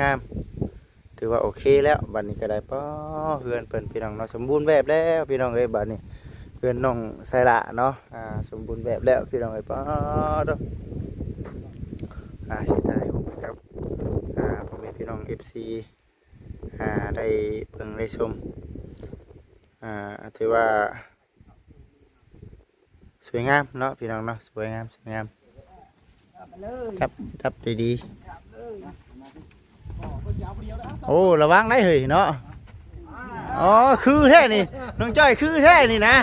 งามถือว่าโอเคแล้วบัดนี้ก็ได้ป้อเฮือนเพิ่นพี่น้องเนาะสมบูรณ์แบบแล้วพี่น้องเอ้ยบัดนี้เฮือนน้องไสละเนาะสมบูรณ์แบบแล้วพี่น้องเอ้ยป้อเด้อสิถ่ายรูปกับพ่อแม่พี่น้อง FC ได้เบิ่งได้ชมถือว่าสวยงามเนาะพี่น้องเนาะสวยงามจับดีๆโอ้ระวังได้เฮ้ยเนาะอ๋อคือแท้นี่น้องจ้อยคือแท้นี่นะ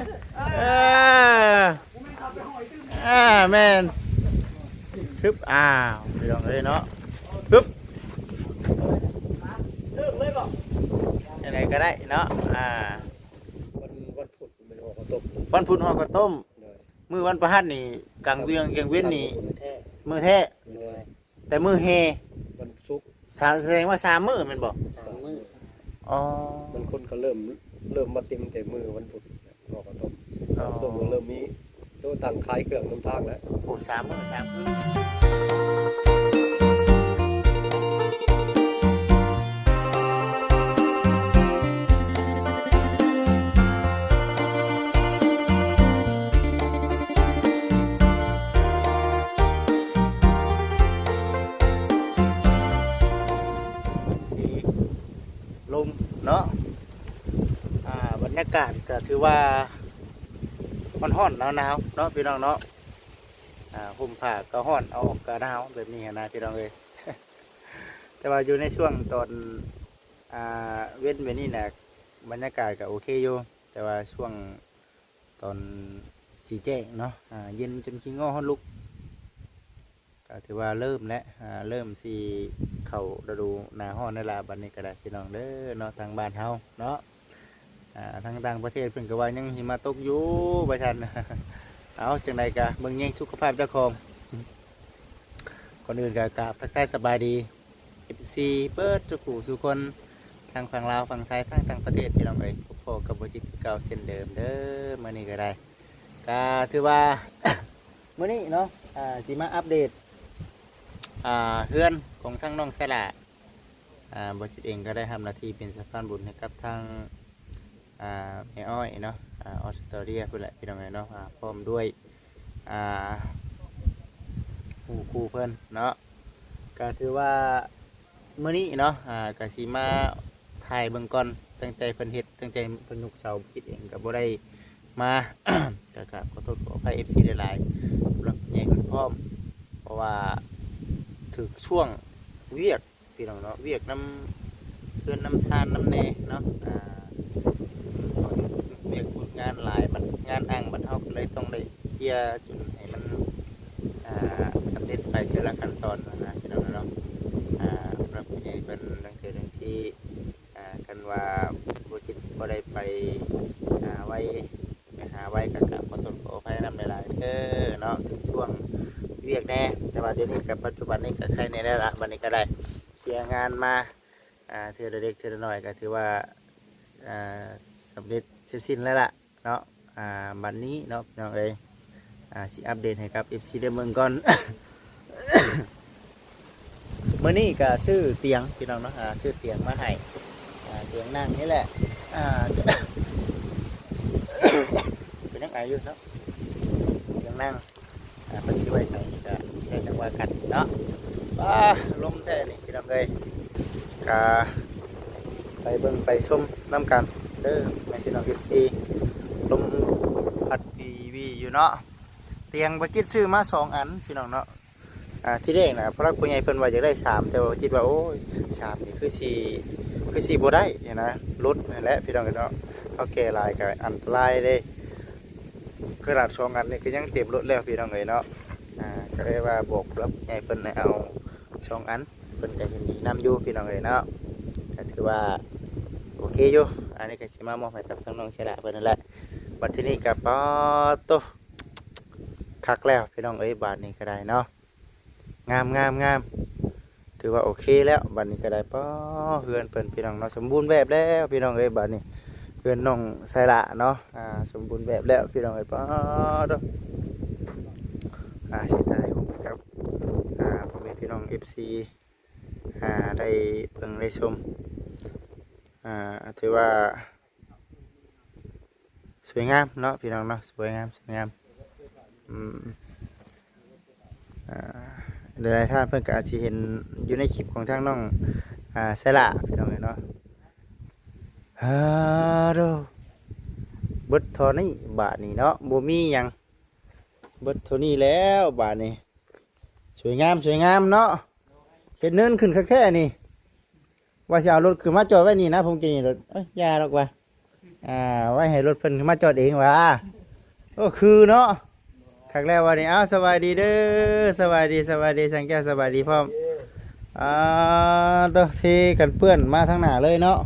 แม่นคึบพี่น้องเอ้ยเนาะคึบอะไรก็ได้เนาะวันพุธห่อข้าวต้มมื้อวันพฤหัสนี่กลางเวียงเว้นนี่มื้อแท้แต่มื้อแฮวันศุกร์แสดงว่า3มื้อแม่นบ่3มื้ออ๋อมันคนก็เริ่มมาเต็มแต่มื้อวันพุธห่อข้าวต้มก็เริ่มมีตัวตั้งขายเครื่องนำทางแล้วโอ้3มื้อ3คืลมเนาะบรรยากาศก็ถือว่ามันร้อนหนาวเนาะพี่น้องเนาะห่มผ้าก็ร้อนเอาออกก็หนาวแบบนี้นะพี่น้องเอ้ย แต่ว่าอยู่ในช่วงตอนเว้นแบบนี้นะบรรยากาศก็โอเคอยู่แต่ว่าช่วงตอนสีแจ้งเนาะเย็นจนขี้ง้อฮ้อนลุกก็ถือว่าเริ่มแล้วเริ่มสีเข้าฤดูหนาฮ้อนนั่นแหละบัดนี้ก็ได้พี่น้องเด้อเนาะทางบ้านเฮาเนาะทางต่างประเทศเพิ่นก็ว่ายังหิมะตกอยู่ว่าซั่น เอาจังไดก็เบิ่งแย่งสุขภาพเจ้าของคนอื่นก็กราบทักทายสบายดี FC เปิดทุกผู้ทุกคนทางฝั่งลาวฝั่งไทยทางต่างประเทศพี่น้องเอ้ยพบกับบ่จิตเก่าเช่นเดิมเด้อมื้อนี้ก็ได้ก็ถือว่า มื้อนี้เนาะสิมาอัปเดตเฮือนของทางน้องสละบ่จิตเองก็ได้ทำหน้าที่เป็นสะพานบุญให้กับทางแม่อ้อยเนาะออสเตรเลียพุ่นแหละพี่น้องเนาะพร้อมด้วยครูเพิ่นเนาะก็ถือว่ามื้อนี้เนาะก็สิมาถ่ายเบิ่งก่อนตั้งแต่เพิ่นเฮ็ดตั้งแต่เพิ่นนุกเสาจิตเองก็บ่ได้มา ก็ขอโทษขออภัย FC หลายๆรับแย่งเพิ่นพร้อมเพราะว่าถึกช่วงเวียกพี่น้องเนาะเวียกน้ำเพื่อนน้ำชานน้ำแหน่เนาะเวียกงานหลายมันงานอ่างมันเท่าเลยต้องได้เคลียร์จุดให้มันสำเร็จไปทีละขั้นตอนนะพี่น้องเนาะรับผู้ใหญ่เป็นดังเรื่องที่กันว่าผู้จิตบ่ได้ไปไว้หาไว้กับขอโทษขออภัยนำหลายๆเนาะถึงช่วงเวียกแน่แต่ว่าเดี๋ยวนี้กับปัจจุบันนี้ก็ใครในได้ละวันนี้ก็ได้เคลียร์งานมาเทื่อเล็กเทื่อน้อยก็ถือว่าสำเร็จเสร็จสิ้นแล้วล่ะเนาะบัดนี้เนาะน้องเอ๋ยสิอัปเดตให้กับ FC ได้เมืองก่อน มื้อนี้ก็ซื้อเตียงพี่น้องเนาะซื้อเตียงมาให้เตียงนั่งนี่แหละเป็นยังไงอยู่เนาะเตียงนั่งเป็นที่ไว้ใส่ก็ได้จังหวะกันเนาะลมแท้นี่พี่น้องเอ๋ยก็ไปเบิ่งไปชมน้ำกันเด้อแม่พี่น้อง FC ลมพัดวีอยู่เนาะเตียงบ่จิตซื้อมา2 อันพี่น้องเนาะที่แรกนะพระผู้ใหญ่เพิ่นว่าอยากได้3แต่ว่าจิตว่าโอ้ย3นี่คือ4บ่ได้นะรถนั่นแหละพี่น้องเนาะเอาแก่หลายก็อันตรายเด้ขนาด2 อันนี่ก็ยังเต็มรถแล้วพี่น้องเอ้ยเนาะก็เลยว่าบอกพระผู้ใหญ่เพิ่นให้เอา2 อันเพิ่นก็เห็นดีนำอยู่พี่น้องเอ้ยเนาะก็ถือว่าโอเคอยู่อันนี้ก็สิมามอบให้กับทางน้องเสละเพิ่นนั่นแหละบัดทีนี้ก็ปอโตคักแล้วพี่น้องเอ้ยบาดนี้ก็ได้เนาะงามถือว่าโอเคแล้วบาดนี้ก็ได้ปอเฮือนเพิ่นพี่น้องเนาะสมบูรณ์แบบแล้วพี่น้องเอ้ยบาดนี้เฮือนน้องไสละเนาะสมบูรณ์แบบแล้วพี่น้องเอ้ยปอโตสิถ่ายรูปกับพ่อแม่พี่น้อง FC ได้เบิ่งได้ชมถือว่าสวยงามเนาะพี่น้องเนาะสวยงามอืมหลายๆท่านเพิ่นก็อาจจะเห็นอยู่ในคลิปของทางน้องไซล่าพี่น้องเนาะโดเบิดเท่านี้บาทนี้เนาะบ่มีหยังเบิดเท่านี้แล้วบาทนี้สวยงามเนาะเห็นเนินขึ้นคักแท้นี่ว่าสิเอารถขึ้นมาจอดไว้นี่นะผมกินนี่รถอย่าหรอกว่าไว้ให้รถเพิ่นขึ้นมาจอดเองว่าก็คือเนาะคักแล้ววันนี้สบายดีเด้อสบายดีสังแก้วสบายดีพร้อมตัวเทกันเปื้อนมาทางหน้าเลยเนาะ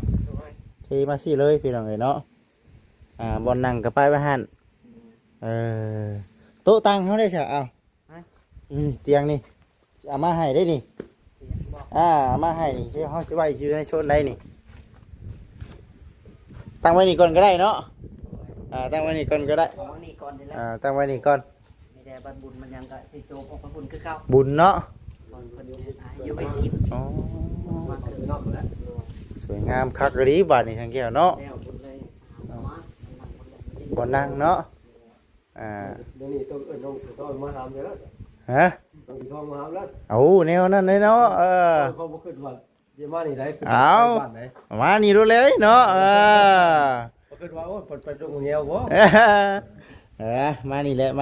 เทมาสิเลยพี่น้องเอ้ยเนาะบอลนั่งกับป้ายไว้หั่นโต๊ะตั้งเขาได้เฉะเอาเตียงนี่เอามาให้ได้นี่เอามาให้นี่ชื่อเขาสิไว้อยู่ในโซนใดนี่ตั้งไว้นี่ก่อนก็ได้เนาะตั้งไว้นี่ก่อนก็ได้ตั้งไว้นี่ก่อนมีแต่บัดบุญมันยังก็สิโจกออกมาบุญคือเก่า บุญเนาะบุญเพิ่นอยู่ไปกินวางคือนอกแล้ว สวยงามคักรีบาดนี่สังเกตเนาะ แล้วบุญเลยหาหมอ บ่นั่งเนาะเดี๋ยวนี้ต้องน้องต้องมาทำแล้วฮะต้องทองมาทำแล้วเอาแนวนั้นเลยเนาะเขาบ่ขึ้นว่าเดี๋ยวมานี่ได้มานี่รู้เลยเนาะบ่ขึ้นว่าโอ้ไปตรงเงี้ยวบ่มานี่แหละม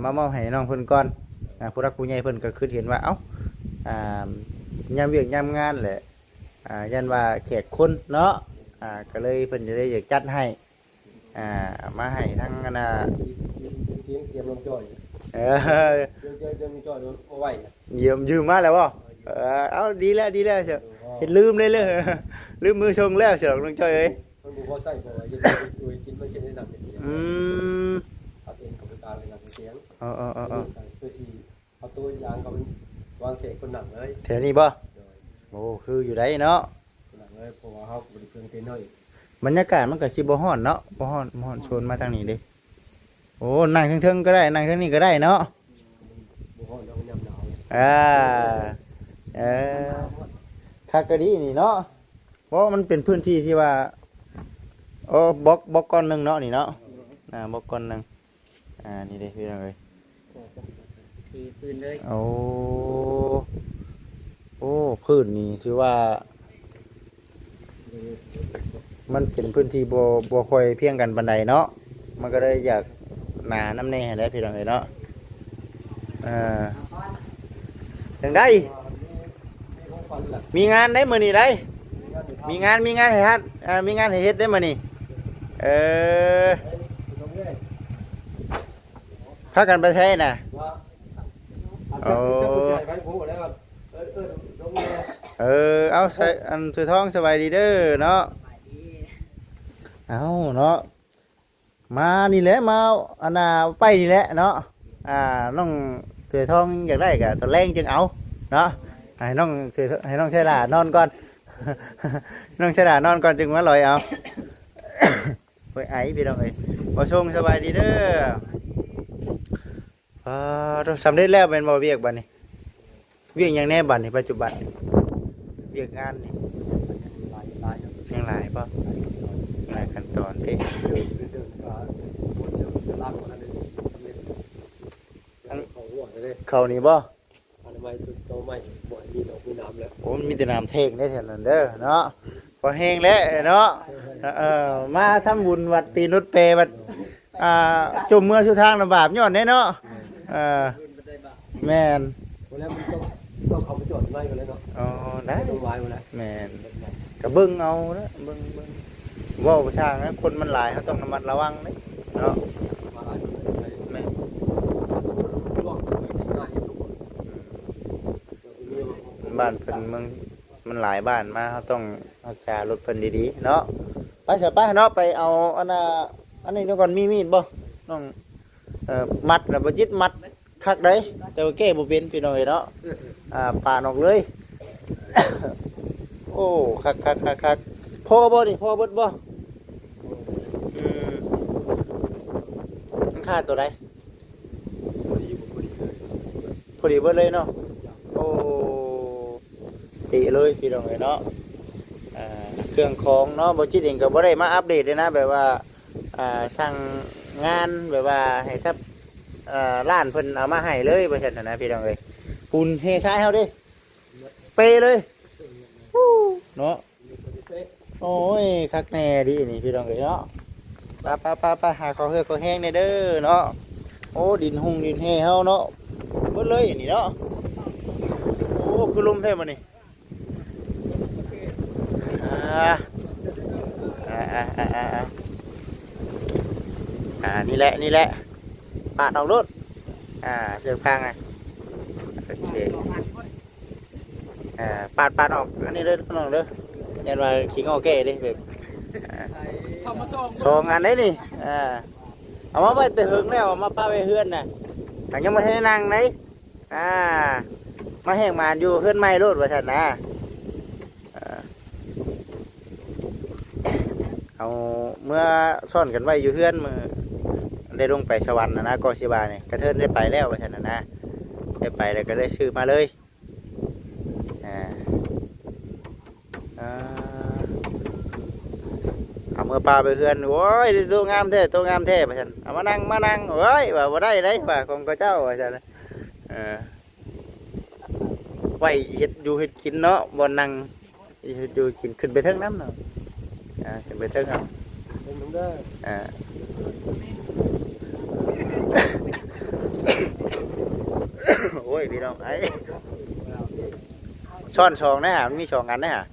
ามอบให้น้องเพิ่นก่อนผู้รักผู้ใหญ่เพิ่นก็คือเห็นว่าเอ้ายามเวียกยามงานแหละยันว่าแขกคนเนาะก็เลยเพิ่นจะได้อยากจัดให้มาให้ทั้งเตรียมลงจอยเตรียมจอยเอาไว้ยืมมาแล้วบ่เอาดีแล้วเชียวเห็นลืมเลยลืมมือชงแล้วเชียวน้องจ้อยเอ้ยมันบ่พอใส่บ่ว่าจะกินมันสิได้นำเป็นตัดเองกับการเลยนะเสียงคือสิเอาตัวยางกับวางเสกคนหนักเลยแถวนี้บ่โอ้คืออยู่ได้เนาะหนักเลยเพราะว่าเฮาบ่ได้เพิ่งเต้นน้อยบรรยากาศมันก็สิบ่ฮ้อนเนาะบ่ฮ้อนชนมาทางนี้เด้โอ้นั่งเทิงๆก็ได้นั่งทางนี้ก็ได้เนาะบ่ฮ้อนแล้วยามหนาวคักก็ดีนี่เนาะเพราะมันเป็นพื้นที่ที่ว่าบล็อกก้อนนึงเนาะนี่เนาะบล็อกก้อนนึงนี่เด้พี่น้องเอ้ยทีปืนเลยโอ้พื้นนี่ถือว่ามันเป็นพื้นที่บ่ค่อยเพียงกันปานใดเนาะมันก็เลยอยากหนาน้ำแน่ได้พี่น้องเอ้ยเนาะจังได้มีงานได้มื้อนี้ได้มีงานให้ฮัดมีงานให้เฮ็ดได้มื้อนี้พากันไปใช้น่ะเอาใส่อันถือท้องสบายดีเด้อเนาะเอาเนาะมานี่แหละมาอันน่ะไปนี่แหละเนาะน้องถือท้องอยากได้ก็ตอนแรงจึงเอาเนาะให้น้องใช้หลานอนก่อนน้องใช้หลานอนก่อนจึงมาลอยเอาโอ้ยไอ้พี่น้องเอ้ยบ่ชงสบายดีเด้อสำเร็จแล้วเป็นบ่เวียกบัดนี้เวียกอย่างแน่บัดนี้ปัจจุบันเวียกงานนี่ยังหลายป่ะหลายขั้นตอนที่เขานี่ป่ะโอ้มีแต่น้ำเทงได้แถวนั้นเด้อเนาะพอแห้งแล้วเนาะมาทำบุญวัดตีนุชเปวัดจุ่มเมื่อชุทางลำบากย้อนเนาะแม่นแล้วมันต้องเอาไปจอดไว้กันเลยเนาะได้ต้องไว้มาแล้วแม่นกระเบิ้งเอานะเบิ้งว่าประชาชนคนมันหลายเขาต้องระมัดระวังเนาะแม่บ้านเพิ่นเมืองมันหลายบ้านมาเขาต้องรักษารถเพิ่นดีๆเนาะไปเสียไปเนาะไปเอาอันนี้เดี๋ยวก่อนมีมีดบ่น้องมัดนะบ่จิตมัดคักได้แต่ว่าแก้บ่เป็นพี่น้องเนาะป่านออกเลยโอ้คักพ่อบ่นี่พ่อเบิดบ่มันค่าตัวใดพอดีเบิดเลยเนาะโอ้ ติเลยพี่น้องเอ้ยเนาะเครื่องของเนาะบ่จิตเองก็บ่ได้มาอัปเดตเลยนะแบบว่าสั่งงานแบบว่าให้ทับร้านเพิ่นเอามาให้เลยว่าซั่นนะพี่น้องเอ้ยปูนเฮซ้ายเฮาเด้เปเลยฮู้เนาะโอ้ยคักแน่ดินี่พี่น้องเอ้ยเนาะไปหาขอเฮือกขอแห้งได้เด้อเนาะโอ้ดินหุ่งดินแห่เฮาเนาะเบิดเลยนี่เนาะโอ้คือลมแท้บ่นี่นี่แหละปาดออกรถเชือกพังโอเคปาดออกอันนี้เลยน้องเด้อยันว่าขิงโอเคดิแบบสองอันได้นี่เอามาไปแต่หึงแล้วเอามาป้าไปเฮือนน่ะแต่ยังไม่ได้นั่งไหนมาแห้งมาอยู่เฮือนไม้รถว่าซั่นนะเอาเมื่อซ่อนกันไว้อยู่เฮือนมือได้ลงไปสวรรค์นะก็สิบาเนี่ยกระเทินได้ไปแล้วว่าซั่นนะได้ไปแล้วก็ได้ชื่อมาเลยเอาเมื่อปลาไปเฮือนโอ้ยตัวงามแท้ว่าซั่นเอามานั่งโอ้ยว่าบ่ได้เลยว่าของเจ้าว่าซั่นไว้เฮ็ดอยู่เฮ็ดกินเนาะบ่นั่งเฮ็ดอยู่กินขึ้นไปเทิงน้ำเนาะขึ้นไปเทิงเอาโอ้ยพี่น้องไอ้ซ่อน2นะฮะมันมี2อันนะฮะ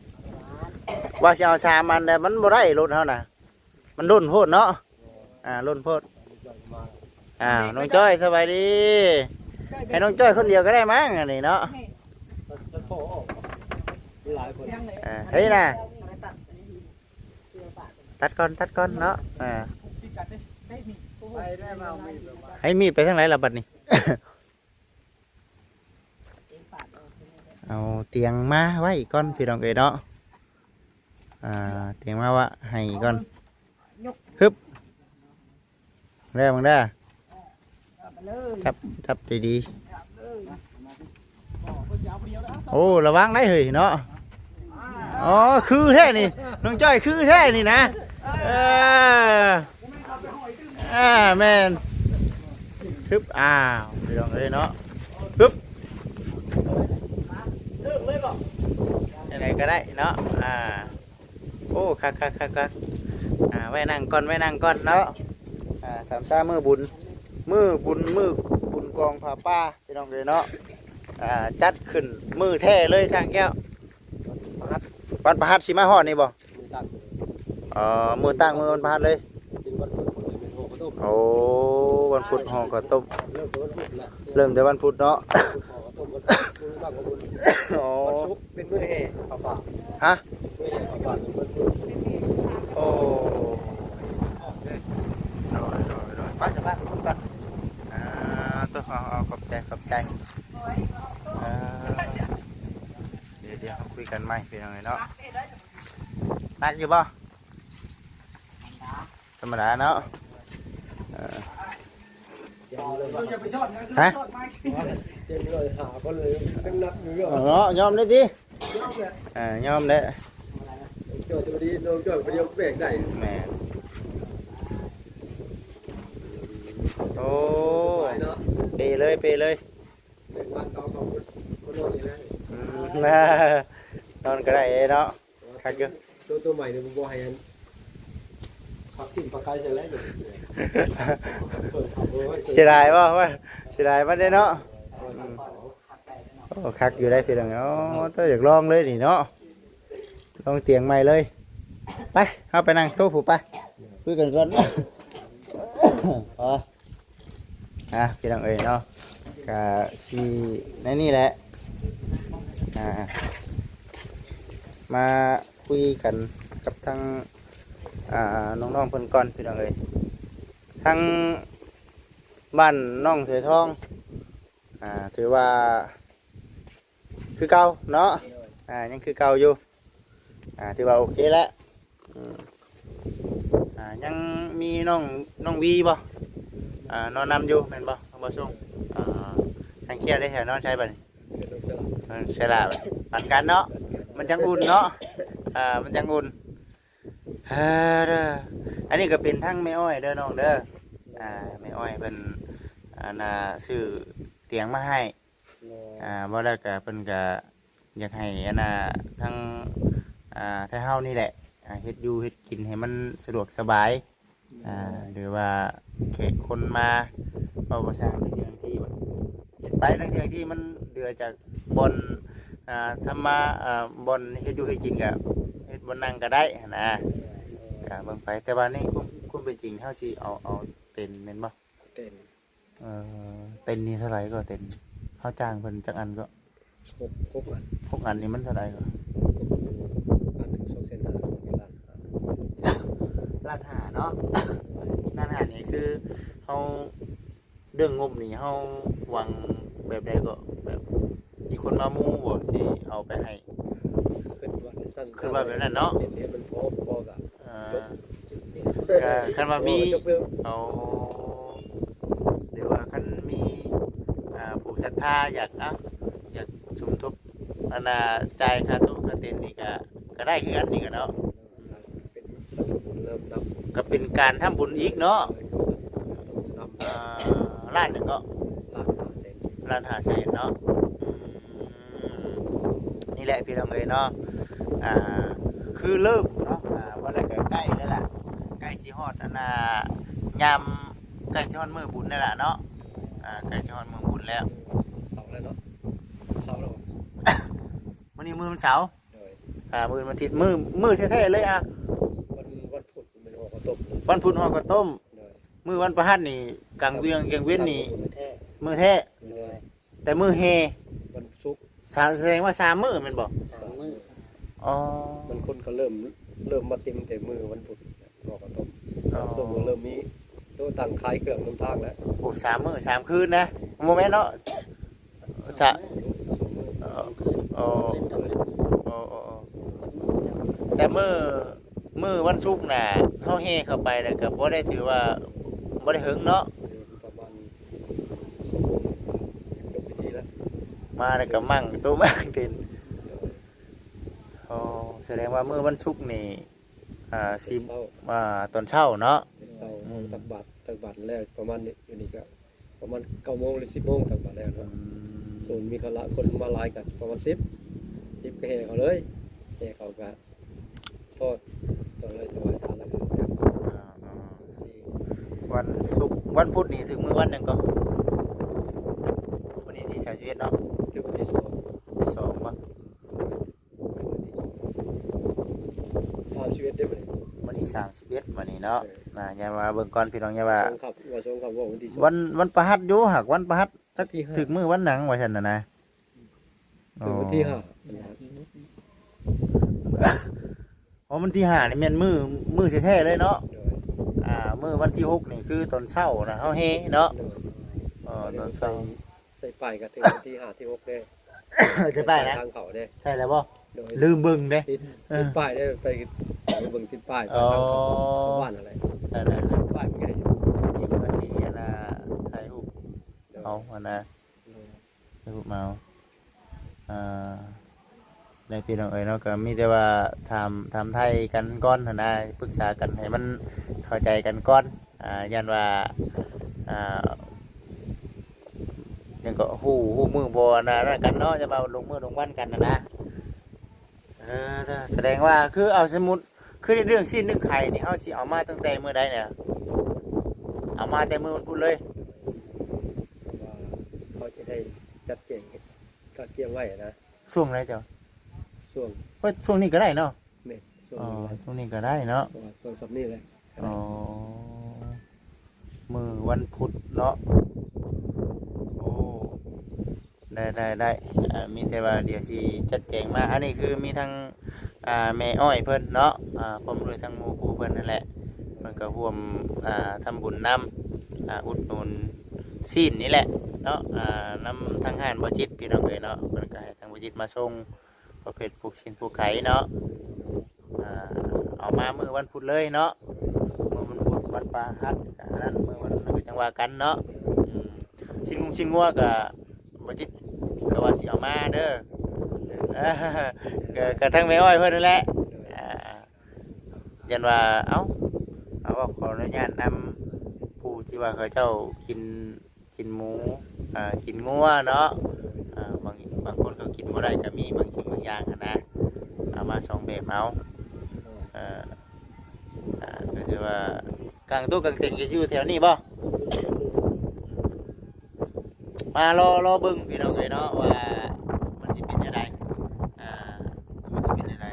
ว่าสิเอา3อันแต่มันบ่ได้รถเฮาน่ะมันรุ่นโพดเนาะรุ่นโพดน้องจ้อยสบายดีให้น้องจ้อยคนเดียวก็ได้มั้งอันนี้เนาะเฮ้ยน่ะตัดก่อนเนาะให้มีไปทางไหนล่ะบัดนี้ เอาเตียงมาไว้ก่อนพี่น้องเอ๋ยเนาะเตียงมาว่าให้ก่อนฮึบได้บังได้จับดีๆโอ้ระวังได้เฮ้ยเนาะอ๋อคือแท้นี่น้องจ้อยคือแท้นี่นะแม่นฮึบพี่น้องเอ๋ยเนาะฮึบอะไรก็ได้เนาะโอ้คักไว้นั่งก่อนเนาะสามซ่ามือบุญกองผ้าป้าพี่น้องเลยเนาะจัดขึ้นมือแท้เลยสร้างแก้ววันประหัตสิมาฮอดนี่บ่มือตั้งมือวันประหัตเลยโอ้วันพุธห่อข้าวต้มเริ่มแต่วันพุธเนาะเป็นมือแห่ข้าวฝากฮะมือแห่ข้าวฝากเป็นมือโอ้ไปสบายก่อนตัวขอบใจเดี๋ยวคุยกันไหมเป็นยังไงเนาะนักอยู่ป่ะธรรมดาเนาะฮะเนาะยอมได้ดิยอมได้โจ้จะดีโจ้จะดีเบรกได้แม่โอ้เปเลยเป็นวันเก่าของคนนอนนี่นะนอนก็ได้เนาะคักเยอะตัวใหม่เนี่ยผมบอกให้ขับกินปลาไก่เสร็จแล้วเสียดายป่ะว่าเสียดายมันได้เนาะโอ้คักอยู่ได้เพียงเนาะตัวอยากลองเลยนี่เนาะลองเตียงใหม่เลยไปเข้าไปนั่งโต๊ะผูไปคุยกันก่อนพี่น้องเอ๋ยเนาะกะที่ในนี่แหละมาคุยกันกับทั้งน้องๆเพิ่นก่อนพี่น้องเอ๋ยทั้งบ้านน้องเสือทองถือว่าคือเก่าเนาะยังคือเก่าอยู่ถือว่าโอเคแล้วยังมีน้องวีบ่นอนนำอยู่เป็นบ่บ่ส่งทางเคียได้แถวนอนใช้บ่นี่ใช่ละปันกันเนาะ มันจังอุ่นเนาะมันจังอุ่นเด้ออันนี้ก็เป็นทั้งแม่อ้อยเด้อน้องเด้อแม่อ้อยเป็นซื้อเตียงมาให้บ่แล้วก็เพิ่นก็อยากให้ทั้งถ้าเฮานี่แหละเฮ็ดอยู่เฮ็ดกินให้มันสะดวกสบายหรือว่าแขกคนมาเอาภาษาในเรื่องที่เฮ็ดไปทั้งเรื่องที่มันเดือจากบนทำมาบนเฮ็ดอยู่เฮ็ดกินก็เฮ็ดบนนั่งก็ได้นะก็เบิ่งไปแต่ว่านี่คุณเป็นจริงเฮาสิเอาเต็นแม่นบ่ เต้น เต็นนี่เท่าไหร่ก็เต็นเฮาจ้างเพิ่นจักอันก็6อัน พวกอันนี้มันเท่าไหร่ก็ อัน1 2เซน5เป็นล้าน ร้านหาเนาะ ร้านหานี่คือเฮาเรื่องงบนี่เฮาวางแบบใดก็แบบมีคนมามู่บ่สิเอาไปให้ ขึ้นว่าแบบนั้นเนาะเห็นมันพอกับคันว่ามีเอาเดี๋ยวว่าคันมีผู้ศรัทธาอยากสมทบจ่ายค่าตู้ค่าเต็นท์นี่ก็ได้คือกันนี่ก็เนาะก็เป็นการทำบุญอีกเนาะล้านหนึ่งก็ล้าน500,000เนาะนี่แหละพี่น้องเอ้ยเนาะคือเริ่มเนาะว่าอะไรใกล้แล้วล่ะใกล้สิฮอดยามใกล้สิฮอดมื้อบุญนั่นแหละเนาะใกล้สิฮอดมื้อบุญแล้ว เสาร์แล้วเนาะเสาร์แล้ว มื้อนี้มื้อวันเสาร์มื้อวันอาทิตย์มื้อแท้ๆเลยวันพุธเป็นห่อข้าวต้มวันพุธห่อข้าวต้มมื้อวันพฤหัสนี่กลางเวียงกลางเว้นนี่มื้อแท้แต่มื้อเฮวันศุกร์แสดงว่า3มื้อแม่นบ่3มื้ออ๋อมันคนก็เริ่มมาเต็มแต่มื้อวันพุธห่อข้าวต้มเริ่มมีตัวตั้งขายเครื่องนำทางแล้วโอ้3มื้อ3คืนนะโมเมนต์เนาะแต่มื้อวันศุกร์น่ะเฮาเฮเข้าไปแล้วก็บ่ได้ถือว่าบ่ได้หึงเนาะประมาณ2 โมงจบพิธีแล้วมาแล้วก็มั่งตัวมั่งเต็นแสดงว่ามื้อวันศุกร์นี่ตอนเช้าเนาะตักบาตรแรกประมาณนี้อยู่นี่ก็ประมาณ9 โมงหรือ 10 โมงตักบาตรแล้วเนาะส่วนมีคนมาหลายกันประมาณ10ก็แห่เขาเลยแห่เขาก็ทอดเลยถวายทานแล้วก็วันศุกร์วันพุธนี่ถึงมื้อวันหนึงก็วันนี้ที่31เนาะถึงวันที่2บ่31เด้อวันที่31วันนี้เนาะอย่าว่าเบิ่งก่อนพี่น้องอย่าว่าส่งครับว่าวันที่วันพฤหัสอยู่หากวันพฤหัสสักถึงมื้อวันหนังว่าซั่นน่ะนะถึงวันที่5อ๋อวันที่5นี่แม่นมื้อแท้ๆเลยเนาะมื้อวันที่6นี่คือตอนเช้านะเฮาเฮเนาะตอนเช้าใส่ป้ายก็ถึงวันที่5ที่6เด้ใส่ป้ายนะทางเขาเด้ใช่แล้วบ่ลืมเบิ่งเด้ติดป้ายได้ไปเบิ่งติดป้ายทางเขาบ้านอะไรได้ป้ายเป็นไงยิงมาสิถ่ายรูปเอาถ่ายรูปมาได้พี่น้องเอ๋ยเนาะก็มีแต่ว่าทำไทยกันก่อนนะปรึกษากันให้มันเข้าใจกันก่อนยันว่ายังก็ฮู้มือบ่นั่นกันเนาะจะมาลงมือลงวันกันนะแสดงว่าคือเอาสมมุติคือในเรื่องสิ้นเรื่องไข่นี่เฮาสิเอามาตั้งแต่มื้อใดเนี่ยเอามาแต่มื้อวันพุธเลยเขาจะได้จัดเก่งก็เกี่ยงไว้นะช่วงไหนเจ้าช่วงนี้ก็ได้เนาะช่วงนี้ก็ได้เนาะช่วงสัปนี้เลยมื้อวันพุธเนาะโอ้ได้มีแต่ว่าเดี๋ยวสิจัดแจงมาอันนี้คือมีทั้งแม่อ้อยเพิ่นเนาะพร้อมด้วยทั้งหมู่คู่เพิ่นนั่นแหละมันก็ร่วมทำบุญนำอุดหนุนซีนนี่แหละเนาะนำทางห้านบ่จิตพี่น้องเอ้ยเนาะเพิ่นก็ให้ทางบ่จิตมาส่งประเภทปลูกชิ้นปลูกไข่เนาะเอามามื้อวันพุธเลยเนาะมื้อวันพุธวันพฤหัสนั่นมื้อวันนั้นก็จังว่ากันเนาะชิ้นงัวก็บ่จิตก็ว่าสิเอามาเด้อ ก็ทั้งแม่อ้อยเพิ่นนั่นแหละยันว่าเอาว่าขออนุญาตนำผู้ที่ว่าเขาเจ้ากินหมูกินงัวเนาะบางคนเขากินบ่ได้ก็มีบางสิ่งบางอย่างนะเอามาสองแบบเอาก็คือว่ากลางตู้กลางเต็นท์ก็อยู่แถวนี้บ่มารอเบิ่งพี่น้องเอ้ยเนาะว่ามันสิเป็นจังไดมันสิเป็นจังได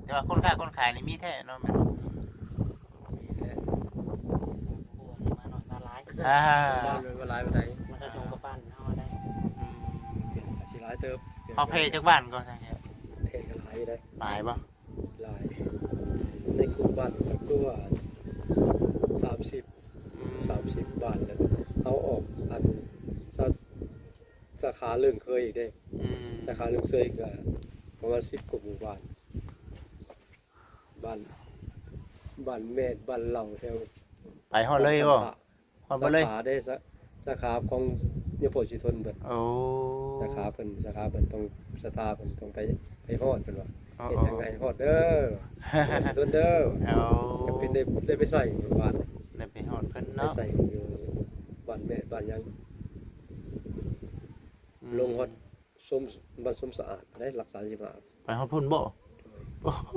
แต่ว่าคนค้าคนขายนี่มีแท้เนาะแม่นบ่มีแท้ โอ้สิมาหน่อยมาหลาย บ้านมันก็หลายปานใด มันก็ส่งกับบ้านเฮาได้ สิหลายเติบ เอาเพจักบ้านก็ซั่นเนี่ย เพก็หลายได้ หลายบ่ หลายในกลุ่มบ้านก็ว่า30บาทแล้วเอาออกอันสาขาเรื่องเคยอีกเด้สาขาเรื่องเคยก็ประมาณ10กว่าหมู่บ้านบ้านแม่บ้านเราแถว ไปฮอดเลยบ่ฮอดบ่เลย สาขาได้สาขาของยโพธิทนเบิด โอ้ สาขาเพิ่นต้องสถาเพิ่นต้องไปฮอดเพิ่นว่าเฮ็ดจังไงฮอดเด้อทนเด้อ เอา จะเป็นได้ไปใส่อยู่บ้าน ได้ไปฮอดเพิ่น ไป เนาะ ใส่อยู่บ้านแม่บ้านยังลงฮอดส้มบ้านส้มสะอาดได้รักษาสิบาท ไปฮอดพุ่นบ่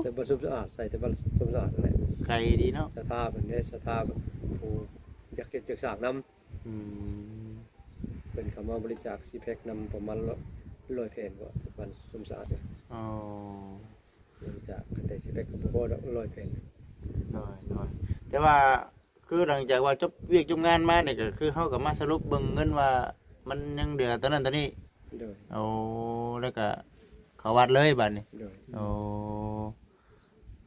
ใส่บ้านส้มสะอาดใส่แต่บ้านส้มสะอาดนั่นแหละ ไกลดีเนาะ สถาเพิ่นได้สถาผู้อยากเฮ็ดจักสร้างนำ อืม เป็นคำว่าบริจาคซีแพ็คนำประมาณ100แผ่นก็บ้านส้มสะอาดเนี่ย อ๋อบ ริจาคแต่ซีแพ็คก็บ่พอดอก100แผ่น น้อยแต่ว่าคือหลังจากว่าจบเวียกจบงานมาเนี่ยก็คือเฮาก็มาสรุปเบิ่งเงินว่ามันยังเหลือตอนนั้นตอนนี้ โดย เอาแล้วก็เข้าวัดเลยบัดนี้ โดย โอ้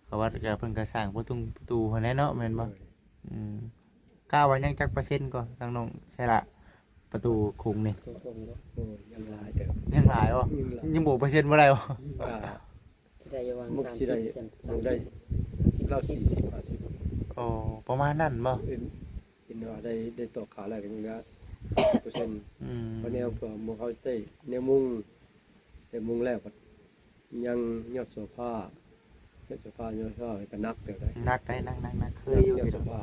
เข้าวัดก็เพิ่นก็สร้างประตูหั่นแหละเนาะแม่นบ่กล้าว่ายังจักเปอร์เซ็นต์ก็ทางน้องใช่ละประตูคุงนี่ ก็คงว่าโอ้ยยังหลายเด้อ ยังหลายบ่ยังบ่เปอร์เซ็นต์บ่ได้บ่ อ่า สิได้อยู่วาง มุกสิได้ 30% มุกได้เรา40 50 โอ้ประมาณนั้นบ่ อินว่าได้ต่อขาแล้วกันนะ% อืม เพราะแนวเผื่อมุงเขาได้แนวมุงแต่มุงแล้วก็ยังยอดโซฟายอดโซฟก็นักเด้อได้ นักได้นักเคยอยู่ ยอดโซฟา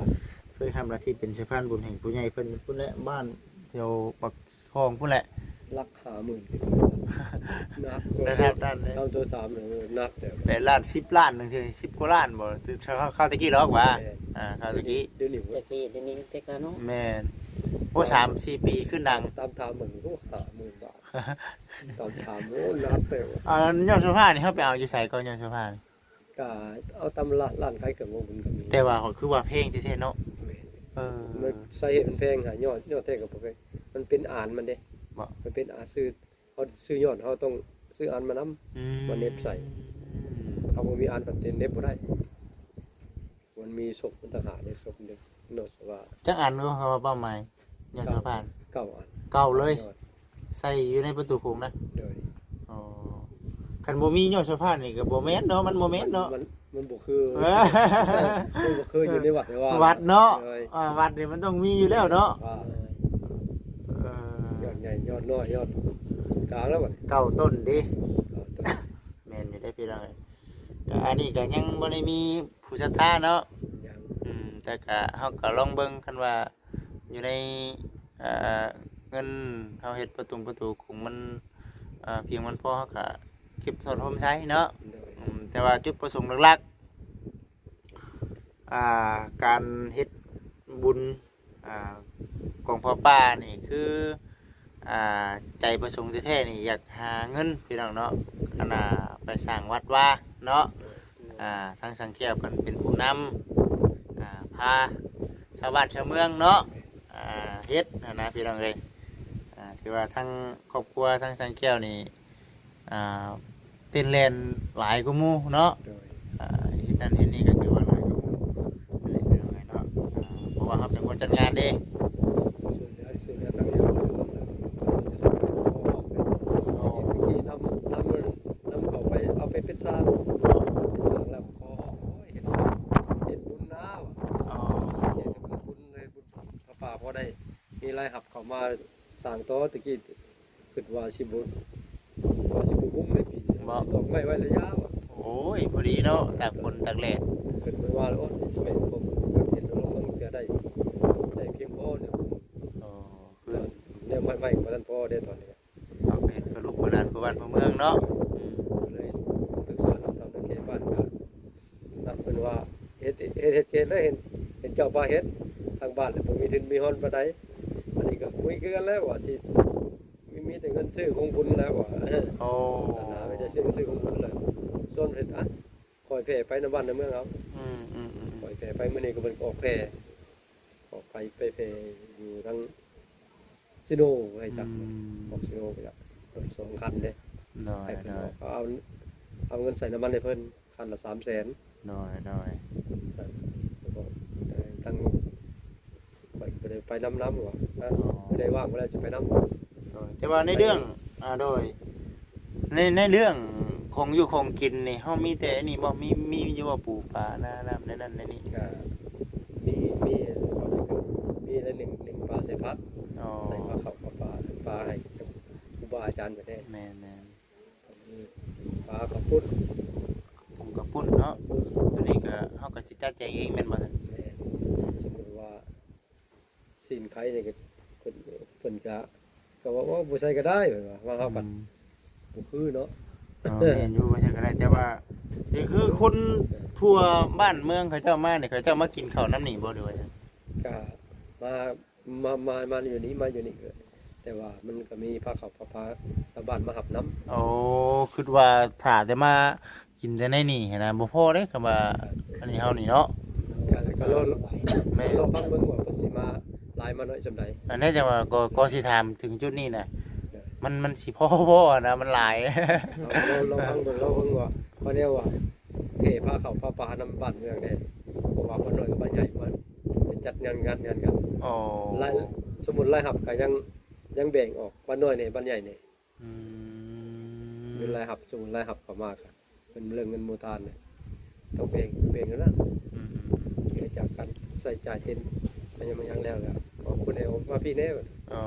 เคยทำหน้าที่เป็นสะพานบุญแห่งผู้ใหญ่เพิ่นพุ่นแหละบ้านแถวปักคลองพุ่นแหละ รัก50,000นัก นะครับด้านนี้ เอาตัว3เนี่ยนักเด้อ แต่ล้าน10ล้านนึงสิ10กว่าล้านบ่คือเข้าตะกี้หรอกว่าเข้าตะกี้ เดี๋ยวนี้ แต่ปีเดี๋ยวนี้เทคโนโลยี แม่นโอ้3-4 ปีขึ้นดัง ตามถามเหมือนก็50,000 บาทตามถามโอ้นักเด้อ ยอดเสื้อผ้านี่เฮาไปเอาอยู่ไสก่อนยอดเสื้อผ้านี่ ก็เอาตามร้านขายเครื่องมือมันก็มี แต่ว่าคือว่าเพลงแท้ๆเนาะมันใส่มันแพงหายอดแท้ก็บ่แพงมันเป็นอ่านมันเด้ บ่ มันเป็นอาซื้อเขาซื้อยอดเขาต้องซื้ออ่านมานํ มันเน็บใส่ เขาบ่มีอ่านปันเต็นเน็บบ่ได้มันมีศพมันต่างหากในศพเด้โนสว่า จักอันก็เขาว่าเป้าหมายยอดเสื้อผ้า เก้าอัน เก่าเลย ยอด ใส่อยู่ในประตูโค้งนะ โดย อ๋อคันบ่มียอดเสื้อผ้านี่ก็บ่แม่นเนาะมันบ่แม่นเนาะ มันบ่คือมันบ่คืออยู่ในวัดว่า วัดเนาะ โดย วัดนี่มันต้องมีอยู่แล้วเนาะ ว่า เออย อดใหญ่ยอดน้อยยอดกลางแล้วบัด เก่าต้นดิ เก้าต้น แม่นอยู่ได้พี่น้องก็อันนี้ก็ยังบ่ได้มีผู้ศรัทธาเนาะ ยัง แต่ก็เฮาก็ลองเบิ่งคันว่าอยู่ในเงินเฮาเฮ็ดประตูคงมันเพียงมันพอเฮาก็เก็บถอนโฮมใช้เนาะ โดย แต่ว่าจุดประสงค์หลักๆการเฮ็ดบุญของพ่อป้านี่คือใจประสงค์แท้ๆนี่อยากหาเงินพี่น้องเนาะขณะไปสร้างวัดว่าเนาะทางสังเกตเพิ่นเป็นผู้นำพาชาวบ้านชาวเมืองเนาะเฮ็ดนะพี่น้องเอ้ยที่ว่าทั้งครอบครัวทั้งสังเกตนี่เต้นเล่นหลายกว่าหมู่เนาะ โดย เฮ็ดนั่นเฮ็ดนี่ก็คือว่าหลายกว่าหมู่อะไรพี่น้องเอ้ยเนาะเพราะว่าเขาเป็นคนจัดงานเด้ ส่วนเรือต่างๆที่นำเขาไปเอาไปเป็นสร้างแล้วขอเห็นบุญน้าวเห็นบุญเลยบุญพระป่าพอได้มีรายหับเขามาสร้างโต๊ะตะกี้คิดว่าสิบุญบุ้งในปีนี้ บ่ ตอกไม้ไว้ระยะว่ะ โอ้ยพอดีเนาะตากฝนตากแดด เพิ่นว่าโอ้ยแม่นผมเห็นลงเบิ่งจะได้เพียงพอเนี่ย อ๋อคือ เนี่ยไม่บ่ทันพอได้ตอนนี้ เอาไปเฮ็ดเพื่อลูกเพื่อหลานเพื่อบ้านเพื่อเมืองเนาะอืม ก็เลยปรึกษาน้องทำนักเขตบ้านก็นัดเพิ่นว่าเฮ็ดเขตแล้วเห็นเจ้าป่าเฮ็ดทางบ้านแล้วบ่มีทุนมีฮ้อนปานใดอันนี้ก็คุยกันแล้วว่าสิมีแต่เงินซื้อของคุณแล้วว่า โอ้ ไม่จะซื้อของคุณแล้วส่วนเฮ็ดคอยแผ่ไปในบ้านในเมืองเอา อืม คอยแผ่ไปมื้อนี้ก็เพิ่นก็ออกแผ่ออกไปแผ่อยู่ทางซิโนให้จักออกซิโนไปจักรถ2คันเด้ น้อย ให้เพิ่น น้อย เอาเงินใส่น้ำมันให้เพิ่นคันละ300,000 น้อย แล้วก็ทางไปได้ไปน้ำหรอไม่ได้ว่างไม่ได้จะไปน้ำ แต่ว่าในเรื่องโดยในเรื่องของอยู่ของกินนี่เฮามีแต่อันนี้บ่มีอยู่ว่าปูปลาน้ำในนั้นในนี้ ก็มีอะไรหนึ่งปลาใส่พัด อ๋อ ใส่ปลาเขาปลาให้ครูบาอาจารย์ไปได้ แม่น ปลาขับปุ้น ผมก็ปุ้นเนาะตัวนี้ก็เฮาก็สิจัดแจงเองแม่นบ่ซั่น แม่สมมติว่าสินไข่เนี่ยเพิ่นก็ว่าบ่ใส่ก็ได้ว่าเฮากันบ่คือเนาะ แม่นอยู่บ่ใช่ก็ได้แต่ว่าแต่คือคนทั่วบ้านเมืองเขาเจ้ามาเนี่ยเขาเจ้ามากินข้าวน้ำนี่บ่ด้วยว่าซั่น ก็มาอยู่นี่แต่ว่ามันก็มีพาเขาพาชาวบ้านมาหับน้ำ โอ้คิดว่าถ้าแต่มากินแต่ในนี่นะบ่พอเด้คำว่าอันนี้เฮานี่เนาะ ก็รอพักเบิ่งว่าเพิ่นสิมาหลายมาน้อยจำใด อันนี้จะว่าก็สิถามถึงจุดนี้น่ะมันสิพอบ่นะมันหลาย เราพักเบิ่งว่าเพราะแนวว่าพาเขาพาปลาน้ำบ้านเมืองได้เพราะว่าบ้านน้อยกับบ้านใหญ่มันเป็นจัดงานกัน โอ้ รายสมุนรายหับก็ยังแบ่งออกบ้านน้อยนี่บ้านใหญ่นี่ อืม เป็นรายหับสมุนรายหับก็มากเป็นเรื่องเงินมูทานนี่ต้องแบ่งแล้วนะ อืม เกิดจากการใส่จ่ายเช่นมันยังแล้วขอบคุณแนวมาพี่แน่ อ๋อ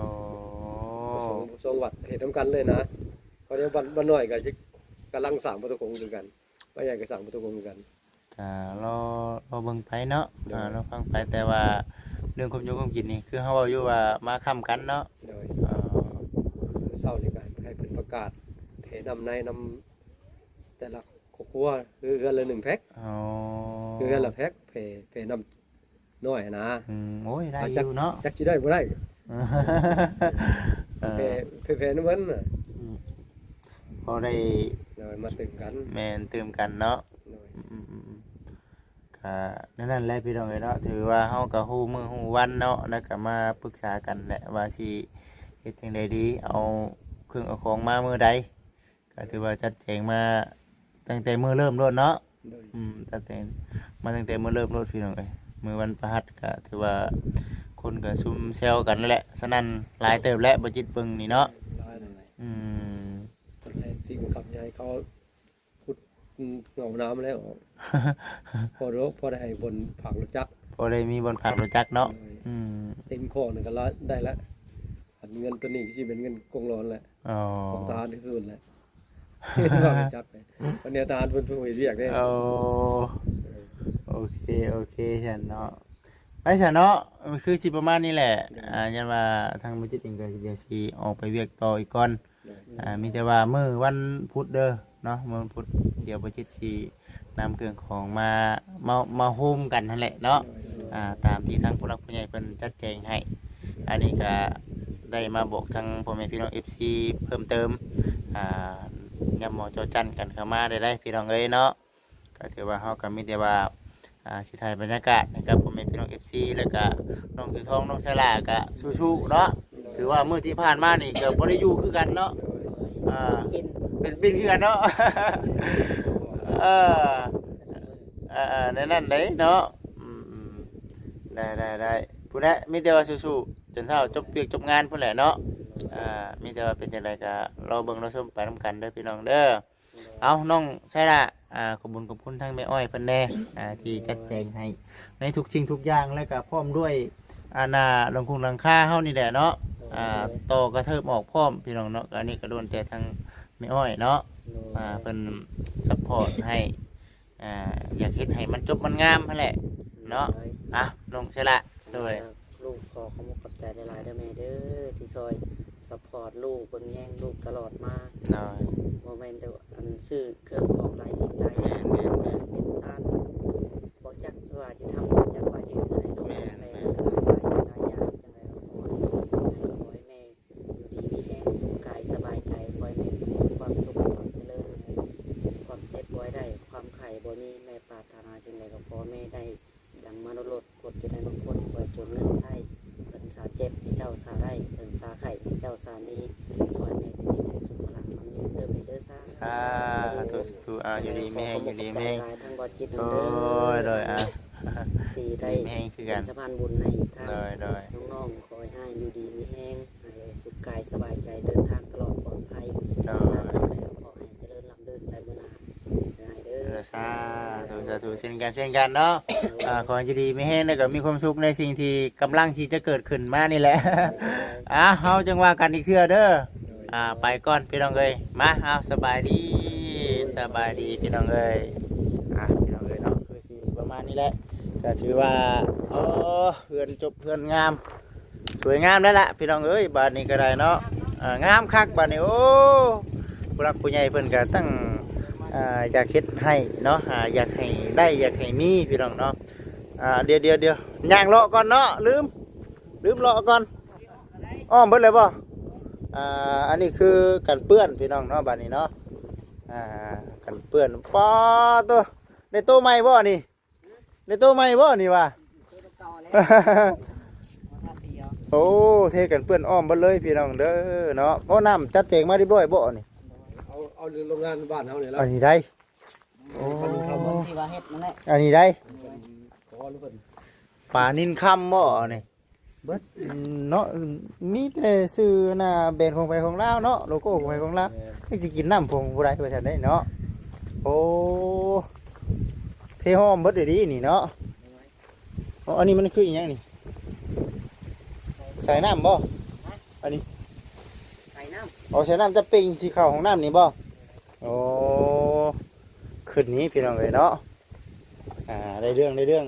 สองวัดเห็นน้ำกันเลยนะเพราะเดี๋ยวบ้านน้อยก็จะกำลังสร้างประตูโค้งด้วยกันบ้านใหญ่ก็สร้างประตูโค้งด้วยกัน ก็รอเบิ่งไปเนาะเราฟังไปแต่ว่าเรื่องความอยู่ความกินนี่คือเฮาเว้าอยู่ว่ามาค้ำกันเนาะ โดยเศร้านี่ก็ให้เพิ่นประกาศเพนำในนำแต่ละครอบครัวคือเฮือนละ1แพ็ค อ๋อ คือเฮือนละแพ็คเพนำน้อยนะ โอ้ยได้อยู่เนาะ จักสิได้บ่ได้ เอ เพนำมันน่ะ พอได้ โดยมาตึงกัน แม่นเติมกันเนาะ โดย ก็นั่นแหละพี่น้องเอ้ยเนาะถือว่าเฮาก็ฮู้มื้อฮู้วันเนาะแล้วก็มาปรึกษากันแหละว่าสิเฮ็ดจังไดดีเอาเครื่องเอาของมามื้อใดก็ถือว่าจัดแจงมาตั้งแต่มื้อเริ่มโลดเนาะ โดย ตั้งแต่มื้อเริ่มโลดพี่น้องเอ้ยมื้อวันพฤหัสก็ถือว่าคนก็ซุมแซวกันนั่นแหละฉะนั้นหลายเติบแล้วบ่จิตเบิ่งนี่เนาะ ได้เลย อืม ตอนแรกสิ่งขับใหญ่เขาขุดเหงาน้ำแล้ว พอได้ให้บนผักรถจักร พอได้มีบนผักรู้จักเนาะอืม เต็มข้อนึงก็ละได้แล้วอันเงินตัวนี้ที่เป็นเงินกงร้อนแหละ อ๋อ ของทหารที่คืนแหละว่าไปจักไปวันนี้ทหารเพิ่นเรียกได้ โอเคฉันเนาะไปฉันเนาะมันคือสิประมาณนี้แหละยันว่าทางบัจิตเองก็สิเดี๋ยวสิออกไปเวียกต่ออีกก่อนมีแต่ว่ามื้อวันพุธเด้อเนาะมื้อวันพุธเดี๋ยวบัจิตสินำเครื่องของมาโฮมกันนั่นแหละเนาะตามที่ทางผู้หลักผู้ใหญ่เพิ่นจัดแจงให้อันนี้ก็ได้มาบอกทางพ่อแม่พี่น้อง FC เพิ่มเติมยำหมอจอจันกันเข้ามาได้พี่น้องเอ้ยเนาะก็ถือว่าเฮาก็มีแต่ว่าสิถ่ายบรรยากาศนะครับผมเป็นพี่น้อง FC แล้วก็น้องถือทองน้องสลาก็สู้ๆเนาะถือว่ามื้อที่ผ่านมานี่ก็บ่ได้อยู่คือกันเนาะกิน เป็นบินคือกันเนาะ ในนั้นได้เนาะได้ผู้ใดมีแต่ว่าสู้ๆจนเท่าจบเวียกจบงานพุ่นแหละเนาะมีแต่ว่าเป็นจังไดก็รอเบิ่งรอชมไปนำกันเด้อพี่น้องเด้อเอาน้องใช่ละขอบคุณทั้งแม่อ้อยเพิ่นแน่ที่จัดแจงให้ในทุกสิ่งทุกอย่างแล้วก็พร้อมด้วยลงคุงหลังคาเฮานี่แหละเนาะต่อกระเทิบออกพร้อมพี่น้องเนาะอันนี้ก็โดนแต่ทาง ไม่อ้อยเนาะ โดย เพิ่นซัพพอร์ตให้อยากเฮ็ดให้มันจบมันงามนั่นแหละเนาะลงใช่ละโดย ลูกขอขอบคุณขอบใจหลายๆเด้อแม่เด้อที่ซอยซัพพอร์ตลูกเบิ่งแย่งลูกตลอดมา โดย บ่แม่นแต่ว่าอันซื้อเครื่องของหลายสิ่งหลายอย่างเป็นซ่านบ่จักว่าจะทำจักว่าจะเฮ็ดให้ลูกแม่หลายอย่างจังได๋ขอให้แม่อยู่ดีมีแรงสุขกายสบายใจขอให้แม่มีความสุขความเจริญความเจ็บป่วยได้ความไข้บ่มีแม่ปรารถนาสิ่งใดก็ขอแม่ได้ดังมนุษย์กดอยู่ในบางคนปล่อยจนเงินใช้เพิ่นสาเจ็บให้เจ้าสาได้เพิ่นสาไข้ให้เจ้าสามีขอให้แม่มีแต่สุขภาพมันยืนเด้อแม่เด้อสา ถูอยู่ดีแม่งอยู่ดีแม่ง ทั้งบอจิต โดยตีได้ แม่งคือกัน สะพานบุญในทาง โดย น้องๆขอให้อยู่ดีมีแห้งให้สุขกายสบายใจเดินทางตลอดปลอดภัยงานสิ่งใดขอให้เจริญลำเดินไปเมื่อนาได้เด้อ สาธุเช่นกันเนาะขอให้ดีไม่แห้งแล้วก็มีความสุขในสิ่งที่กำลังที่จะเกิดขึ้นมานี่แหละเฮาจังว่ากันอีกเทื่อเด้อไปก่อนพี่น้องเอ้ยมาสบายดีพี่น้องเอ้ยพี่น้องเอ้ยเนาะคือสิประมาณนี้แหละก็ถือว่าเพื่อนจบเพื่อนงามสวยงามแล้วล่ะพี่น้องเอ้ยบ้านนี้ก็ได้เนาะงามคักบ้านนี้โอ้ผู้รักผู้ใหญ่เพิ่นก็ตั้งอยากเฮ็ดให้เนาะอยากให้ได้อยากให้มีพี่น้องเนาะเดี๋ยวย่างเลาะก่อนเนาะลืมเลาะก่อนอ้อมเบิดเลยบ่อันนี้คือกันเปื้อนพี่น้องเนาะบ้านนี้เนาะกันเปื้อนปอตัวในโต๊ะใหม่บ่นี่ในโต๊ะใหม่บ่นี่ว่ะ โอ้เทกันเปื้อนอ้อมเบิดเลยพี่น้องเด้อเนาะเพราะน้ำจัดแจงมาเรียบร้อยบ่นี่ เอาโรงงานบ้านเฮานี่แล้ว อันนี้ได้โอ้ ที่ว่าเฮ็ดนั่นแหละ อันนี้ได้ ขอรู้เพิ่น ป่านินคำบ่นี่เบิดเนาะมีแต่ชื่อหน้าแบรนด์ของไปของลาวเนาะโลโก้ของไปของลาวไม่สิกินน้ำพงผู้ใดว่าซั่นได้เนาะโอ้เทหอมเบิดดีนี่เนาะอันนี้มันคืออีหยังนี่ใส่น้ำบ่อันนี้ ใส่น้ำ ใส่น้ำจะปิงสีขาวของน้ำนี่บ่โอ้ขึ้นนี้พี่น้องเลยเนาะได้เรื่อง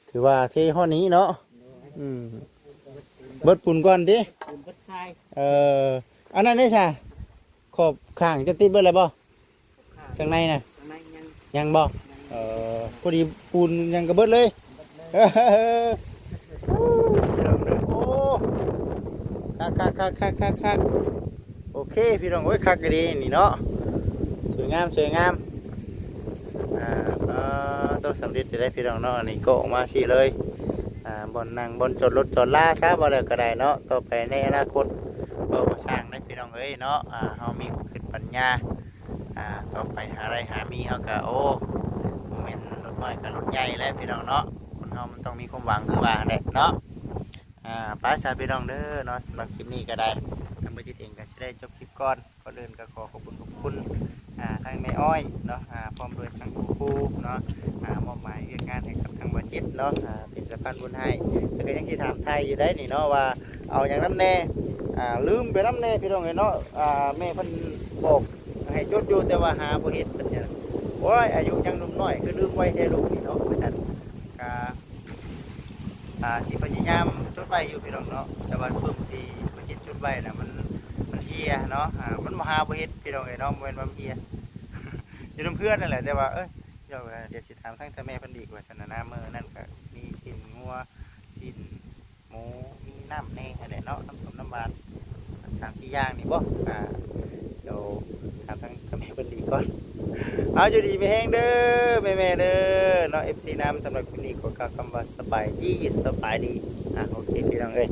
ถือว่าเทห้อนี้เนาะเบิดปุ่นก่อนดิ ปูนเบิดทราย อันนั้นได้ใช่ขอบข้างจะติดเบิดเลยบ่ข้างในน่ะ ข้างในยัง ยังบ่พอดีปูนยังกระเบิดเลยโอ้คักโอเคพี่น้องโอ้ยคักก็ดีนี่เนาะสวยงามต้องสำเร็จจะได้พี่น้องเนาะนี่ก็ออกมาสิเลยบนนั่งบนจอดรถจอดลาซะบ่เลยก็ได้เนาะต่อไปในอนาคตก็มาสร้างได้พี่น้องเอ้ยเนาะเฮามีขึ้นปัญญาต่อไปหาอะไรหามีเฮาก็โอ้แม่นรถน้อยกับรถใหญ่แล้วพี่น้องเนาะคนเฮามันต้องมีความหวังคือว่าแหละเนาะป้าสาพี่น้องเด้อเนาะสำหรับคลิปนี้ก็ได้ทางบริษัทเองก็จะได้จบคลิปก่อนก็เดินก็ขอขอบคุณทางแม่อ้อยเนาะพร้อมด้วยทางครูเนาะมอบหมายเรื่องงานให้กับทางบริษัทเนาะเป็นสะพานบุญให้แล้วก็ยังที่ถามไทยอยู่ได้นี่เนาะว่าเอาอย่างน้ำแน่ลืมไปน้ำแน่พี่น้องเลยเนาะแม่เพิ่นบอกให้จดอยู่แต่ว่าหาบ่เห็นเพิ่นเนี่ยโอ้ยอายุยังหนุ่มน้อยคือลืมไว้ให้ลูกนี่เนาะเพราะฉะนั้นสิพยายามจดไว้อยู่พี่น้องเนาะแต่ว่าช่วงที่บ่จิตจดไว้น่ะมันเฮียเนาะมันบ่หาบ่เฮ็ดพี่น้องเอ้ยเนาะบ่แม่นว่ามันเฮีย อยู่นำเพื่อนนั่นแหละแต่ว่าเดี๋ยวสิถามทางแม่เพิ่นดีกว่าซั่นนะมื้อนั้นก็มีชิ้นงัวชิ้นหมูมีน้ำแน่นั่นแหละเนาะน้ำส้มน้ำหวาน3-4อย่างนี่บ่เดี๋ยวถามทางแม่เพิ่นดีก่อนเอาอยู่ดีมีแฮงเด้อแม่ๆเด้อเนาะ FC น้ำสำหรับคลิปนี้ขอกล่าวคำว่าสบายดีโอเคพี่น้องเอ้ย